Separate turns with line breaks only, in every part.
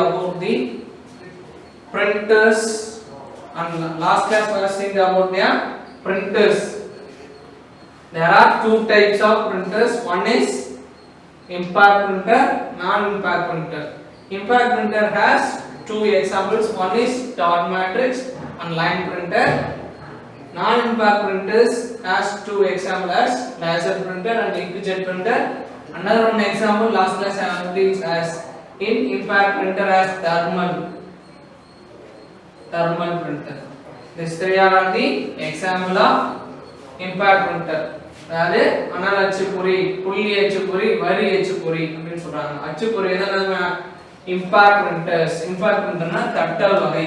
about the printers, and last class we have seen about the printers. There are two types of printers. One is impact printer, non-impact printer. Impact printer has two examples. One is dot matrix and line printer. Non-impact printers has two examples as laser printer and inkjet printer. Another one example last class I have used as in impact printer as thermal printer. These three are the example of impact printer. அதாவது அனல் அச்சுப்பொறி, புள்ளி அச்சுப்பொறி, வரி அச்சுப்பொறி அப்படின்னு சொல்றாங்க. அச்சுப்பொறி என்னன்னா இம்பாக்ட் பிரிண்டர்ஸ். இம்பாக்ட் பிரிண்டர்னா தட்டல் வகை.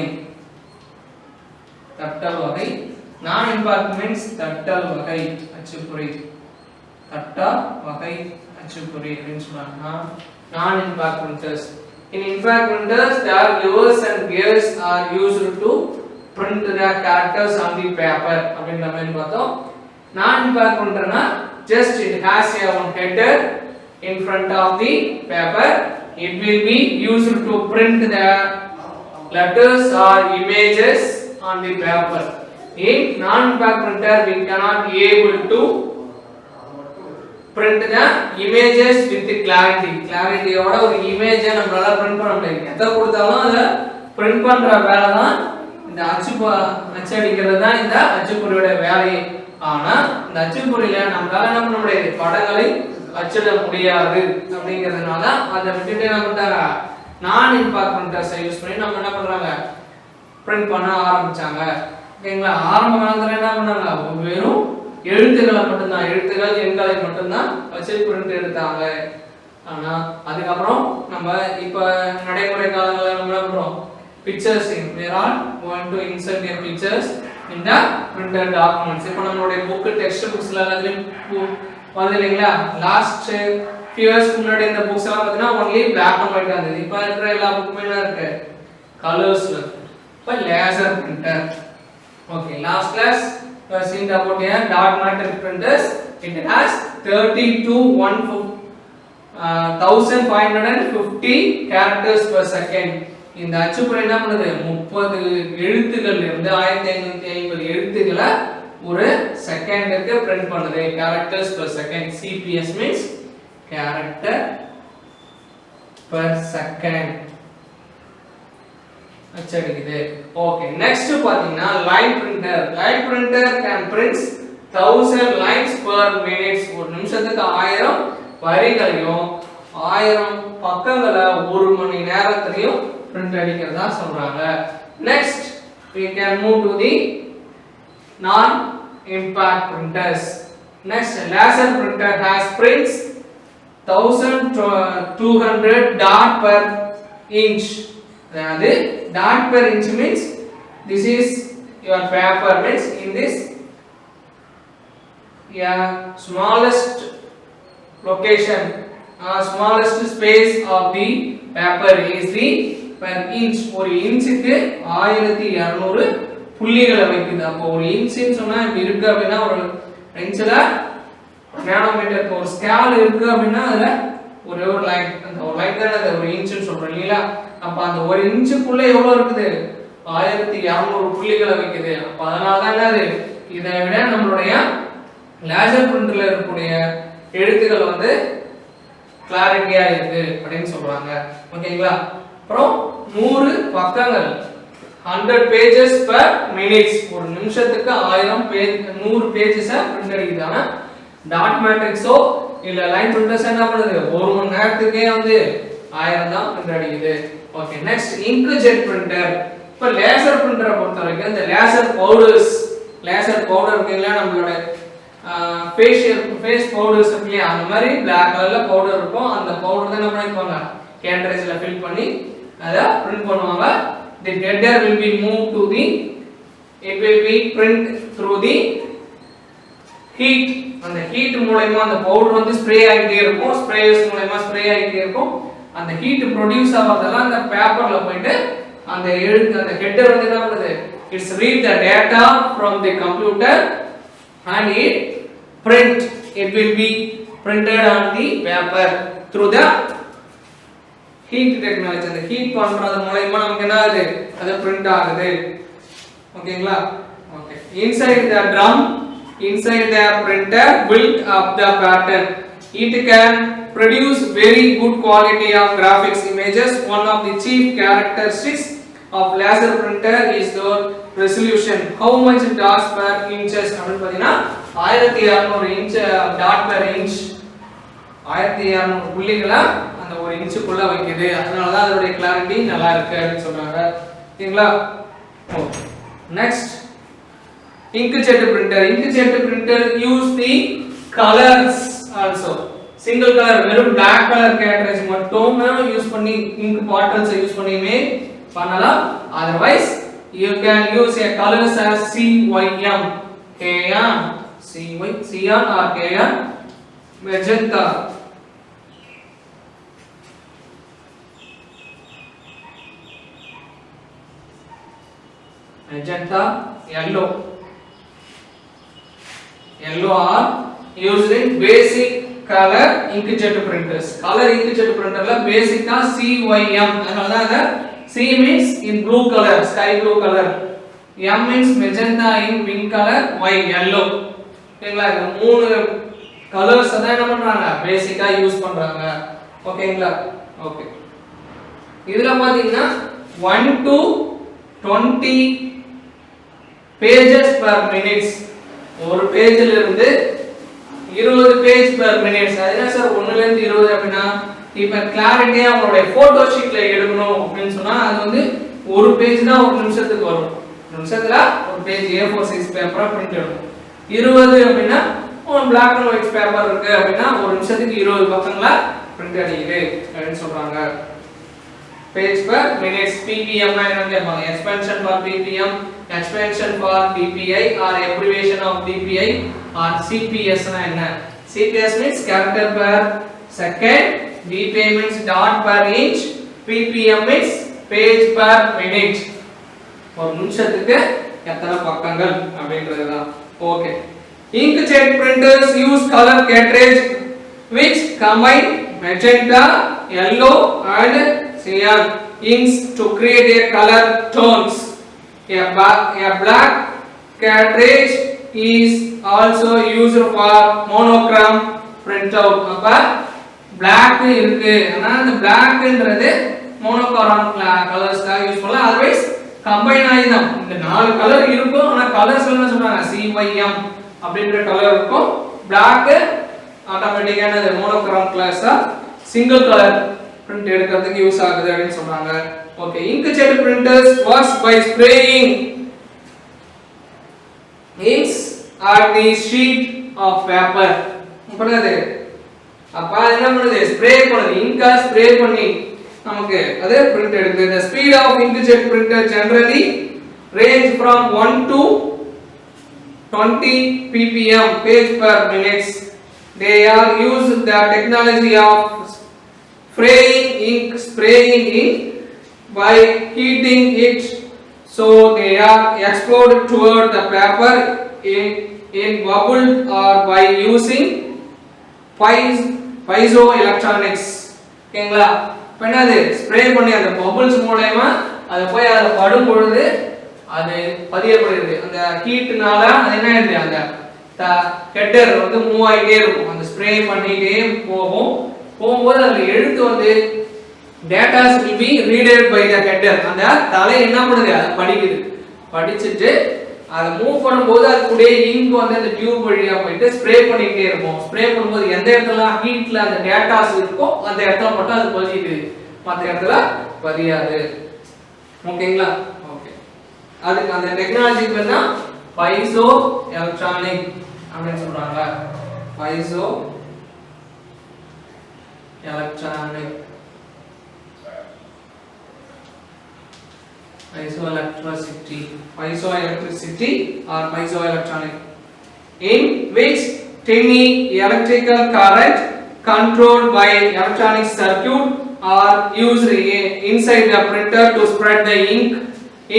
நான் இம்பாக்ட் மீன்ஸ் தட்டல் வகை அச்சுப்பொறி. அப்படின்னு சொல்றாங்க. நான் impact printers. In impact printers, the levers and gears are used to print the characters on the paper. அப்படின்ற மாதிரி பார்த்தோம். Non-impact printer na just it has a one header in front of the paper. It will be used to print the letters or images on the paper. In non-impact printer we cannot be able to print the images with the clarity ஓட ஒரு image நம்மளால print பண்ண முடியாது. எதை கொடுத்தாலும் அத print பண்ற வேலை தான் இந்த அச்சடிக்கிறது தான் இந்த அச்சுப்பொறியோட வேலை. ஆனா இந்த அச்சுப்பொறியில நம்மளால என்ன பண்ண முடியாது, படங்களை அச்சிட முடியாது. அப்படிங்கிறதுனால அதை விட்டுட்டு என்ன பண்ணிட்டாங்க, நான் இம்பாக்ட் பிரிண்டர்ஸை யூஸ் பண்ணி நம்ம என்ன பண்றாங்க, பிரிண்ட் பண்ண ஆரம்பிச்சாங்க. ஓகேங்களா? ஆரம்ப காலத்துல என்ன பண்ணாங்க, வெறும் எழுத்துக்களை மட்டும்தான், எழுத்துக்கள் எண்களை மட்டும்தான் வச்சு பிரிண்ட் எடுத்தாங்க. ஆனா அதுக்கப்புறம் நம்ம இப்ப நடைமுறை காலங்களில் நம்ம என்ன பண்றோம், pictures we are all going to insert their pictures in the printed documents. இப்போ நம்மளுடைய book text booksல எல்லாத்துலயும் வருது இல்லைங்களா? லாஸ்ட் few years முன்னாடி இந்த books எல்லாம் பார்த்தீங்கன்னா only black and white இருந்தது. இப்போ இருக்கிற எல்லா புக்குமே என்ன இருக்கு, கலர்ஸ்ல இருக்கு. இப்போ laser printer. Okay, last class we have seen about the dot matrix printers. It has 1550 characters per second. இந்த அச்சுப்பொறி என்ன பண்ணுது, 30 எழுத்துக்கள் இருந்து 1550 எழுத்துக்களை ஒரு செகண்டுக்கு பிரிண்ட் பண்ணுது. characters per second. CPS means character per second அச்சடிக்குது. ஓகே, நெக்ஸ்ட் பாத்தீங்கன்னா line printer. Line printer can print 1000 lines per minute. ஒரு நிமிஷத்துக்கு 1000 வரிகளையும் 1000 பக்கங்களை ஒரு மணி நேரத்திலையும் print அடிக்கிறதா சொல்றாங்க. Next we can move to the non impact printers. Next, laser printer has prints 1200 dot per inch. அதாவது dot per inch means this is your paper, means in this smallest location, smallest space of the paper is the per inch. ஒரு இன்ச்சுக்கு 1200 புள்ளிகளை வைக்குது. அப்போ ஒரு இன்ச்னு சொன்னா இப்படி இருக்கு அப்படின்னா ஒரு இன்ச்ல நானோமீட்டருக்கு ஒரு ஸ்கேல் இருக்கு அப்படின்னா அதுல ஒரே ஒரு லைன், அந்த ஒரு லைன் தான் அது ஒரு இன்ச்னு சொல்றோம் இல்லையா? அப்ப அந்த ஒரு இன்ச்சுக்குள்ள எவ்வளவு இருக்குது, 1200 புள்ளிகளை வைக்குது. அப்ப அதனால தான் என்னது, இதை விட நம்மளுடைய லேசர் பிரிண்டர்ல இருக்கக்கூடிய எழுத்துக்கள் வந்து கிளாரிட்டியா இருக்கு அப்படின்னு சொல்றாங்க. ஓகேங்களா? அப்புறம் 100 பக்கங்கள் 100 pages per minute. ஒரு நிமிஷத்துக்கு 1000 பேஜ் 100 பேஜஸ் பிரிண்ட் அடிக்குது. ஆனா டாட் மேட்ரிக்ஸோ இல்ல லைன் பிரிண்டர்ஸ் என்ன பண்ணுது, ஒரு மணி நேரத்துக்கே வந்து 1000 தான் பிரிண்ட் அடிக்குது. Okay, next inkjet printer. இப்போ லேசர் பிரிண்டரை பொறுத்த வரைக்கும் இந்த லேசர் பவுடர் இருக்குங்களா, நம்மளோட ஃபேஸ் பவுடர்ஸ் இருக்கு இல்லையா, அந்த மாதிரி பிளாக் கலர்ல பவுடர் இருக்கும். அந்த பவுடர் தான் என்ன பண்ணிருப்பாங்க, கேட்ரேஜ்ல ஃபில் பண்ணி அதை பிரிண்ட் பண்ணுவாங்க. The header will be moved to the, it will be print through the heat. அந்த ஹீட் மூலமா அந்த பவுடர் வந்து ஸ்ப்ரே ஆகிட்டே இருக்கும், ஸ்ப்ரேயர்ஸ் மூலமா ஸ்ப்ரே ஆகிட்டே இருக்கும். அந்த ஹீட் ப்ரொடியூஸ் ஆகிறதெல்லாம் அந்த பேப்பர்ல போயிட்டு அந்த எழுத்து அந்த ஹெட்டர் வந்து என்ன பண்ணுது, it's read the data from the computer and it will be printed on the paper through the heat technology, அந்த ஹீட் பண்றது மூலமா நமக்கு என்ன ஆகுது, அது பிரிண்ட் ஆகுது. ஓகேங்களா? Okay. Inside the drum, inside the printer built up the pattern, it can produce very good quality of graphics images. One of the chief characteristics of laser printer is the resolution. How much dots per inches அப்படினு பாத்தீங்கன்னா 1200 inch dot per inch, 1200 புள்ளிகளை அந்த ஒரு இன்ச்சுக்குள்ள வைக்குது. அதனால தான் அதோட clarity நல்லா இருக்கு அப்படினு சொல்றாங்க. ஓகேங்களா? Okay. Next, inkjet printer. Inkjet printer use the colors also. Single color, வெறும் black color cartridge மட்டும் யூஸ் பண்ணி ink bottles யூஸ் பண்ணியுமே பண்ணலாம். Otherwise you can use a colors as CYM, cyan, cyan or cyan, magenta, magenta, yellow are used in basic color inkjet printers. Color inkjet printerல பேசிக்கா CYM, அதனால தான் C means in blue color, sky blue color, M means magenta in pink color, Y yellow. ஓகேங்களா? இந்த மூணு colours தான் என்ன பண்றாங்க, பேசிக்கா யூஸ் பண்றாங்க. ஓகேங்களா? ஓகே. இதுல பாத்தீங்கன்னா 1 to 20 pages per minute, ஒரு பேஜ்ல இருந்து 20 பேஜ் per minute. அதனால சார் 1 ல இருந்து 20 அப்படினா இப்ப கிளாரிட்டியா உங்களுடைய போட்டோ ஷீட்ல எடுக்கணும் அப்படினு சொன்னா அது வந்து ஒரு பேஜ் தான் ஒரு நிமிஷத்துக்கு வரும். ஒரு நிமிஷத்துல ஒரு பேஜ் A4 சைஸ் பேப்பரா பிரிண்ட் எடுக்கணும். 20 அப்படினா ஒரு black and white பேப்பர் இருக்கு அப்படினா ஒரு நிமிஷத்துக்கு 20 பக்கங்களா பிரிண்ட் அடிக்குது அப்படினு சொல்றாங்க. Page per minutes, ppm னா என்ன கேட்பாங்க, expansion for ppm, expansion for dpi or abbreviation of dpi or cps னா என்ன, cps means character per second, dpi means dot per inch, ppm means page per minute, ஒரு நிமிஷத்துக்கு எத்தனை பக்கங்கள் அப்படின்றதுதான். Okay. Inkjet printers use color cartridge which combine magenta, yellow and cyan inks to create a color tones. A black cartridge is also used for monochrome printout. அப்ப black இருக்கு, ஆனா அந்த blackன்றது monochrome கலர்ஸ்க்காக use பண்ணலாம். otherwise combine ஆயிடும். இந்த நாலு colour இருக்கும், ஆனா கலர்ஸ் என்ன சொல்றாங்க, CYM அப்படிங்கற கலர் இருக்கும். black ஆட்டோமேட்டிக்கான monochrome கிளாஸா சிங்கிள் கலர் print எடுக்கிறதுக்கு யூஸ் ஆகுது அப்படினு சொல்றாங்க. Okay. inkjet printers works by spraying inks on the sheet of paper. புரியுது? அப்ப என்ன பண்ணுது, ஸ்ப்ரே பண்ணுது, இங்கா ஸ்ப்ரே பண்ணி நமக்கு அதே print எடுக்குது. the speed of inkjet printer generally range from 1 to 20 ppm page per minute. they are used the technology of spraying ink by heating it so they are exploded toward the paper in bubble or by using piezoelectronics. ஓகேங்களா? என்னது, spray பண்ணி அந்த bubbles மூலமா அது போய் அத படும் பொழுது அது பதியப்படுது. அந்த ஹீட்னால அது என்ன ஆயிடுது, அந்த ஹெட்டர் வந்து மூவ் ஆயிட்டே இருக்கும். அந்த ஸ்ப்ரே பண்ணிட்டே போகும்போது அதுல எழுத்து வந்து datas will be read by the header. அந்த தலை என்ன பண்ணுது, அது படிக்குது. படிச்சிட்டு அதை மூவ் பண்ணும்போது அது கூட இங்க் வந்து அந்த டியூப் வழியா போயிட்டு ஸ்ப்ரே பண்ணிட்டே இருக்கும். ஸ்ப்ரே பண்ணும்போது எந்த இடத்துல ஹீட்ல அந்த டேட்டாஸ் இருக்கோ அந்த இடத்துல மட்டும் அது பதியுது, மற்ற இடத்துல பதியாது. ஓகேங்களா? ஓகே. அதுக்கு அந்த டெக்னாலஜி பேர் தான் பைசோ எலக்ட்ரானிக் அப்படின்னு சொல்றாங்க. Piezo electronic, piezoelectricity or piezoelectronic, in which tiny electrical current controlled by electronic circuit are used inside the printer to spread the ink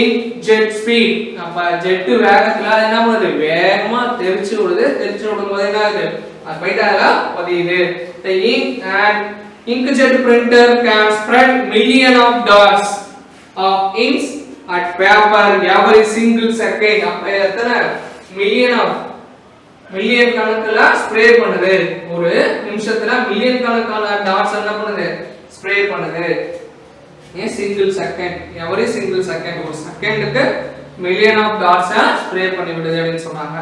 in jet speed. அப்ப ஜெட் வேகத்துல என்ன பண்ணுது, வேகமா தெரிச்சு விடும்போது என்ன ஆகுது, அது போயிட்டு அதுல பதியுது. the ink and inkjet printer can spread million of dots of inks at paper every single second. அப்ப எத்தனை மில்லியன் கணக்குல ஸ்ப்ரே பண்ணுது, ஒரு நிமிஷத்துல மில்லியன் கணக்கான டாட்ஸ் என்ன பண்ணுது, ஸ்ப்ரே பண்ணுது. Single second, every single second, ஒரு செகண்டுக்கு மில்லியன் ஆஃப் டாட்ஸ் ஸ்ப்ரே பண்ணி விடுது அப்படின்னு சொன்னாங்க.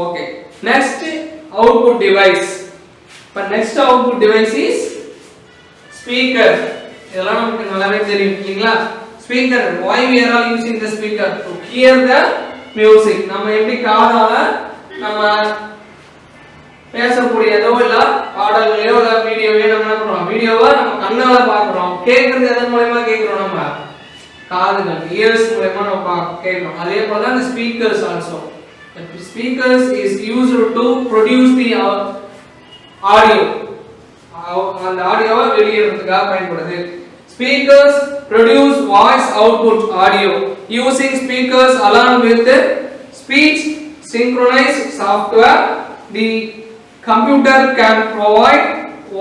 Okay, next output device. இப்ப next output device is speaker. இதெல்லாம் நமக்கு நல்லாவே தெரியும் இல்லீங்களா? Speaker, why we are all using the speaker? To hear the music. நம்ம எப்படி காதால நம்ம பேசக்கூடியதோ இல்ல பாடல்களையோ இல்ல வீடியோவையோ நம்ம என்ன பண்றோம், வீடியோவை நம்ம கண்ணால பாக்குறோம், கேக்குறது எதன் மூலமா கேக்குறோம், நம்ம காதுகள், இயர்ஸ் மூலமா நம்ம கேக்குறோம். அதே போல தான் speakers also. Speakers is used to produce the audio. அந்த ஆடியோவை வெளியிடுறதுக்காக பயன்படுது. Speakers produce voice output audio. Using speakers along with speech synchronized software, the computer can provide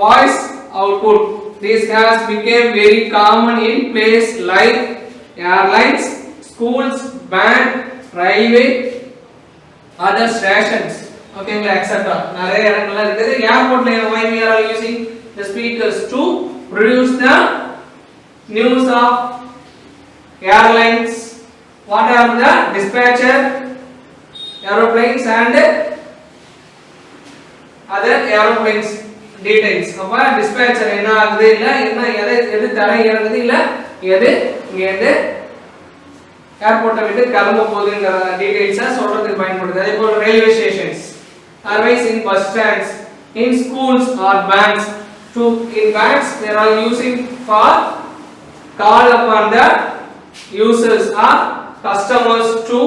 voice output. This has become very common in places like airlines, schools, bank, railway, other stations, okay, etc. நிறைய இடங்கள்ல இருக்குது. ஏர்போர்ட்ல why we are using the speakers to produce the news of airlines, what are the dispatcher, aeroplanes and other aeroplanes details. அப்ப dispatcher என்ன ஆகுது, இல்ல என்ன எது தரை இறங்குது, இல்ல எது இங்க இருந்து ஏர்போர்ட்டை விட்டு கிளம்ப போகுதுங்கற டீடைல்ஸை சொல்றதுக்கு பயன்படுது. அதே போல railway stations, airways in bus stands, in schools or banks. In banks they are using for call upon the users or customers to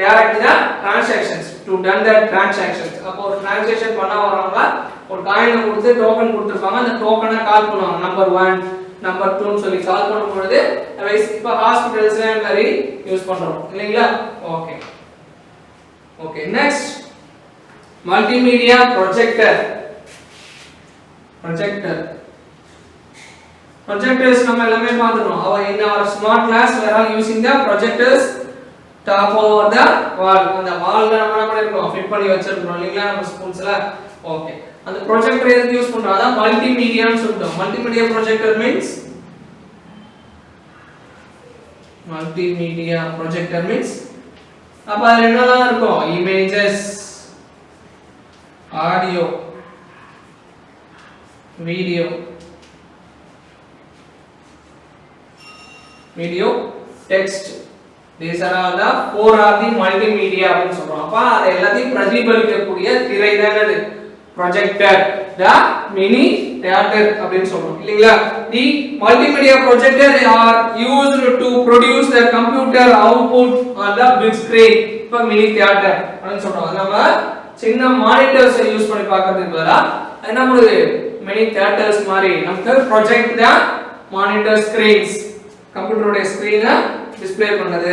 direct the transactions, to done the transactions. அப்போ ஒரு transaction பண்ண வரவங்க ஒரு காயினை கொடுத்து token கொடுத்திருப்பாங்க, அந்த டோக்கனை கால் பண்ணுவாங்க, நம்பர் 1 நம்பர் 2 னு சொல்லி கால் பண்ணும் பொழுது இப்ப ஹாஸ்பிடல்ஸ்ல மாதிரி யூஸ் பண்றோம் இல்லீங்களா? Okay okay, next multimedia projector. Projectors நம்ம எல்லாமே பார்த்துறோம். in our smart class we are using the projectors top over the wall. அந்த வால்ல நம்ம என்ன பண்ணிருக்கோம், ஃபிட் பண்ணி வச்சிருக்கோம் இல்லீங்களா நம்ம ஸ்கூல்ஸ்ல? ஓகே, அந்த ப்ரொஜெக்டர் எதுக்கு யூஸ் பண்றோம், அதான் மல்டிமீடியான்னு சொல்றோம். மல்டிமீடியா ப்ரொஜெக்டர் மீன்ஸ் அப்ப அதுல என்னலாம் இருக்கும், images, audio, video, text. These are all the four of the multimedia அப்படினு சொல்றோம். அப்ப அது எல்லாத்தையும் பிரதிபலிக்கக்கூடிய திரை தான் அது projector, the mini theater அப்படினு சொல்றோம் இல்லீங்களா? The multimedia projector are used to produce the computer output on the big screen. இப்ப mini theater அப்படினு சொல்றோம். நம்ம சின்ன மானிட்டர்ஸ் யூஸ் பண்ணி பார்க்கிறதுக்கு பதிலா என்ன பண்ணுது, mini theaters மாதிரி நமக்கு project the monitor screens, கம்ப்யூட்டரோட ஸ்கிரீனை டிஸ்ப்ளே பண்ணுது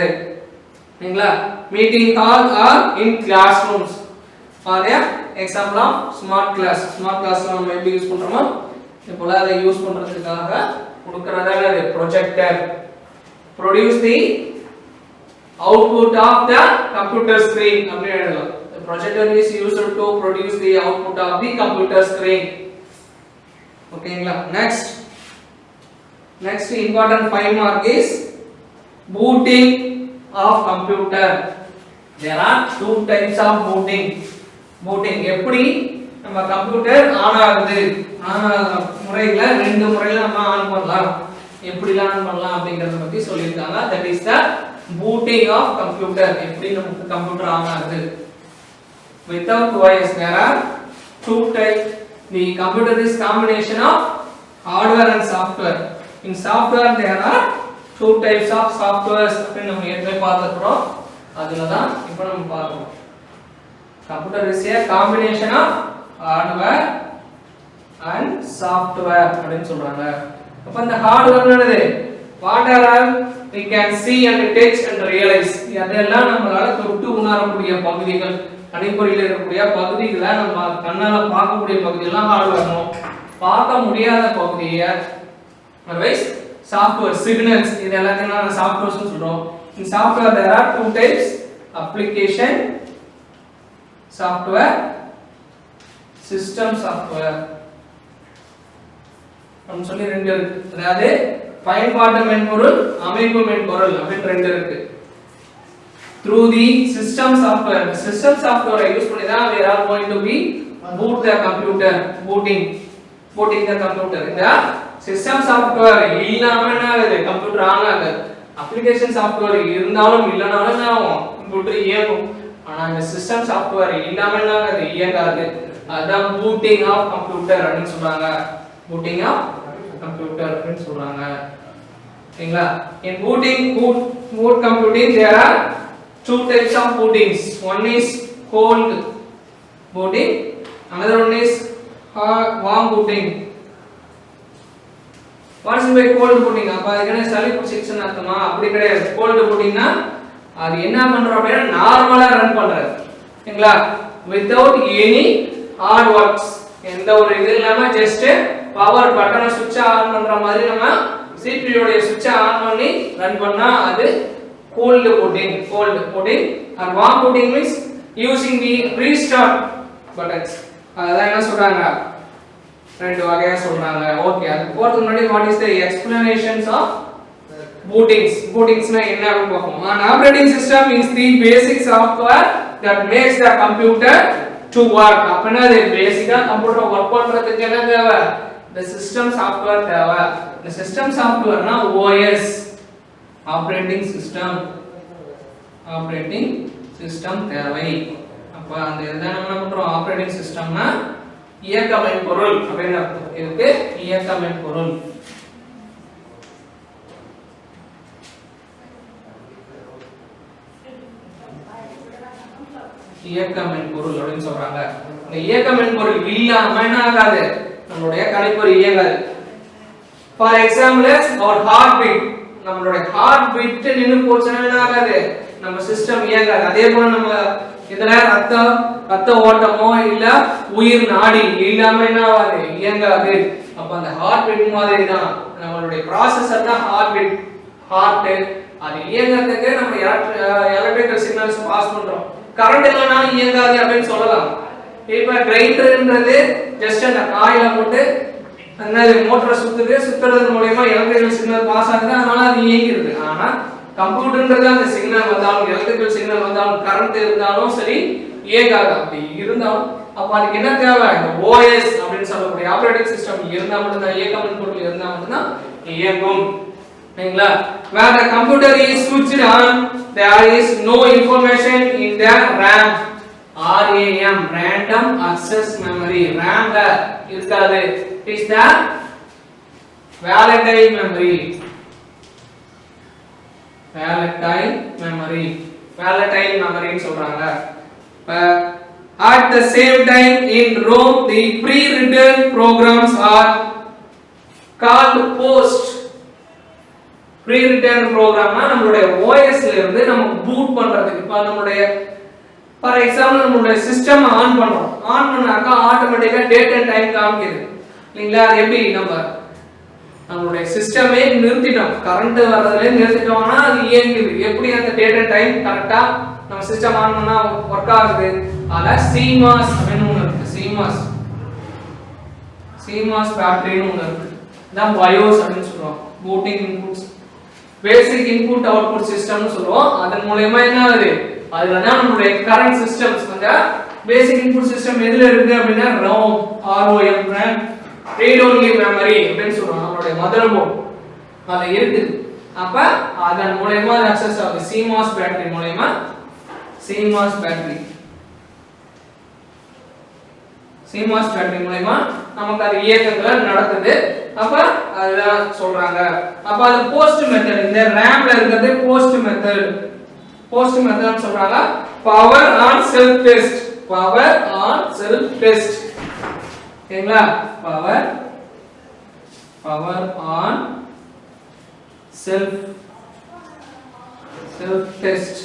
இல்லீங்களா? Meeting hall or in classrooms are a example of smart class. Smart கிளாஸ்ல நம்ம எப்படி யூஸ் பண்றோமோ இப்போல அதை யூஸ் பண்றதுக்காக கொடுக்கறதால projector produce the output of the computer screen அப்படி எழுதலாம். The projector is used to produce the output of the computer screen. ஓகேங்களா? Next important 5 mark is booting of computer. There are two types of booting. எப்படி நம்ம computer on ஆகுது, முறையில ரெண்டு முறையில நம்ம ஆன் பண்ணலாம், எப்படி ஆன் பண்ணலாம் அப்படிங்கறத பத்தி சொல்லிருக்காங்க. that is the booting of computer. எப்படி நமக்கு கம்ப்யூட்டர் ஆன் ஆகுது without voice. there are two types. The computer is combination of hardware and software. In software there are two types of softwares அப்படி நம்ம ஏற்கனவே பார்த்திருக்கோம். அதுல தான் இப்போ நம்ம பார்க்கறோம். Computer is a combination of hardware and software அப்படினு சொல்றாங்க. அப்ப இந்த hardware என்னது, whatever we can see and touch and realize, அதெல்லாம் நம்மளால தொட்டு உணரக்கூடிய பகுதிகள். கணிப்பொறியில் இருக்கக்கூடிய பகுதிகளை நம்ம கண்ணால பார்க்கக்கூடிய பகுதியெல்லாம் ஹார்ட்வேர்னும், பார்க்க முடியாத பகுதியை otherwise சாஃப்ட்வேர் சிக்னல்ஸ், இது எல்லாத்தையும் நம்ம சாஃப்ட்வேர்ஸ் சொல்றோம். In software there are two types, application software, system software நம்ம சொல்லி ரெண்டு இருக்கு. அதாவது பயன்பாட்டு மென்பொருள், அமைப்பு மென்பொருள் அப்படி ரெண்டு இருக்கு. Through the system software, the system software I use பண்ணி தான் we are going to be boot the computer, booting the computer. இந்த system software இல்லாம என்ன ஆகுது, கம்ப்யூட்டர் ஆன் ஆகாது. application software இருந்தாலும் இல்லனாலும் என்ன ஆகும், கம்ப்யூட்டர் இயங்கும். ஆனா இந்த system software இல்லாம என்ன ஆகுது, இயங்காது. அதான் booting of computer அப்படினு சொல்றாங்க. booting of computer அப்படினு சொல்றாங்க. சரிங்களா? in boot computing there are two types of bootings. One is cold booting, another one is warm booting. What is by cold booting? அப்ப அதுக்கு சளி பிடிச்சிச்சுன்னு அர்த்தமா? அப்படி கிடையாது. cold bootingனா அது என்ன பண்றோம் அப்படினா நார்மலா ரன் பண்றது. சரிங்களா? without any hard works, எந்த ஒரு இது இல்லாம just பவர் பட்டனை சுவிட்ச் ஆன் பண்ற மாதிரி நம்ம CPU உடைய சுவிட்ச் ஆன் பண்ணி ரன் பண்ணா அது cold booting. And warm booting means using the restart buttons. அதான் என்ன சொல்றாங்க, ரெண்டு வகையா சொல்றாங்க. ஓகே, அதுக்கு போறதுக்கு முன்னாடி what is the explanations of bootings னா என்ன அப்படின்னு பார்ப்போம். An operating system is the basic software that makes the computer to work. அப்பனா அது பேசிக்கா கம்ப்யூட்டர் வர்க் பண்றதுக்கு என்ன தேவை, the system software தேவை. the system software னா OS, operating system தேவை. அப்ப அந்த என்ன பண்றோம், ஆப்பரேட்டிங் சிஸ்டம்னா இயக்க மென்பொருள் அப்படின அர்த்தம். இதுக்கு இயக்க மென்பொருள். இயக்க மென்பொருள் அப்படினு சொல்றாங்க. இந்த இயக்க மென்பொருள் இல்லாம என்ன ஆகாது, நம்மளுடைய கணிப்பொறி இயங்காது. For example, our heartbeat, நம்மளுடைய ஹார்ட் பீட் நின்னு போச்சுனா என்ன ஆகாது, நம்ம சிஸ்டம் இயங்காது. அதே போல நம்ம இதல ரத்த ஓட்டமோ இல்ல உயிர் நாடி இல்லாம என்ன ஆகாது, இயங்காது. அப்ப அந்த ஹார்ட் பீட் மாதிரி தான் நம்மளுடைய ப்ராசஸர் தான் ஹார்ட். அது இயங்கிறதுக்கு நம்ம எலக்ட்ரிக்கல் சிக்னல்ஸ் பாஸ் பண்றோம். கரண்ட் இல்லனா இயங்காது அப்படினு சொல்லலாம். இப்ப கிரைண்டர்ன்றது ஜஸ்ட் அந்த காயில போட்டு அந்த மோட்டார் சுத்துறது மூலமா எலக்ட்ரிக்கல் சிக்னல் பாஸ் ஆகுது, அதனால அது இயங்குது. ஆனா கம்ப்யூட்டர்ன்றது அந்த சிக்னல் வந்தாலும் எலக்ட்ரிக்கல் சிக்னல் வந்தாலும் கரண்ட் இருந்தாலும் சரி இயங்காது. அப்படி இருந்தாலும் அப்ப அதுக்கு என்ன தேவை, இந்த OS அப்படின்னு சொல்லக்கூடிய ஆப்பரேட்டிங் சிஸ்டம் இருந்தா மட்டும் தான், இயக்க மென்பொருள் இருந்தா மட்டும் தான் இயங்கும். சரிங்களா? where the computer is switched on there is no information in the RAM, random access memory. RAM ல இருக்காது. it is the volatile memory ன்னு சொல்றாங்க. At the same time in ROM the pre-written programs are called post. pre-written programனா நம்மளுடைய OS ல இருந்து நம்ம boot பண்றதுக்கு, இப்ப நம்மளுடைய ஃபார் எக்ஸாம்பிள் நம்மளுடைய சிஸ்டம் ஆன் பண்றோம், ஆன் பண்ணாக்கா ஆட்டோமேட்டிக்கா டேட் அண்ட் டைம் காமிக்குது இல்லீங்களா? அது எப்படி, நம்மளுடைய சிஸ்டமே நிறுத்திட்டோம், கரண்ட் வர்றதுல நிறுத்திட்டோம்னா அது இயங்குது. எப்படி அந்த டேட் அண்ட் டைம் கரெக்ட்டா நம்ம சிஸ்டம் ஆன் பண்ணா வர்க் ஆகுது. அத CMOS அப்படினு ஒன்னு இருக்கு. CMOS பேட்டரின்னு ஒன்னு இருக்கு. இதான் BIOS அப்படினு சொல்றோம். Booting inputs, basic input output சிஸ்டம்னு சொல்றோம். அதன் மூலமா என்ன ஆகுது, அதுல தான் நம்மளுடைய கரண்ட் சிஸ்டம்ஸ் வந்து பேசிக் இன்புட் சிஸ்டம் எதுல இருக்கு அப்படினா ROM, read only memory அப்படினு சொல்றோம். நம்மளுடைய மதர் போர்டு அதுல இருக்குது. அப்ப அதன் மூலமா அக்சஸ் ஆகுது. CMOS பேட்டரி மூலமா நமக்கு அது இயக்கங்கள் நடக்குது. அப்ப அதுதான் சொல்றாங்க. அப்ப அது போஸ்ட் மெத்தட், இந்த ரேம்ல இருக்கிறது போஸ்ட் மெத்தட் சொல்றாங்க. Power on self test. சரிங்களா? பவர் ஆன் செல்ஃப் டெஸ்ட்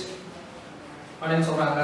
அப்படின்னு சொல்றாங்க.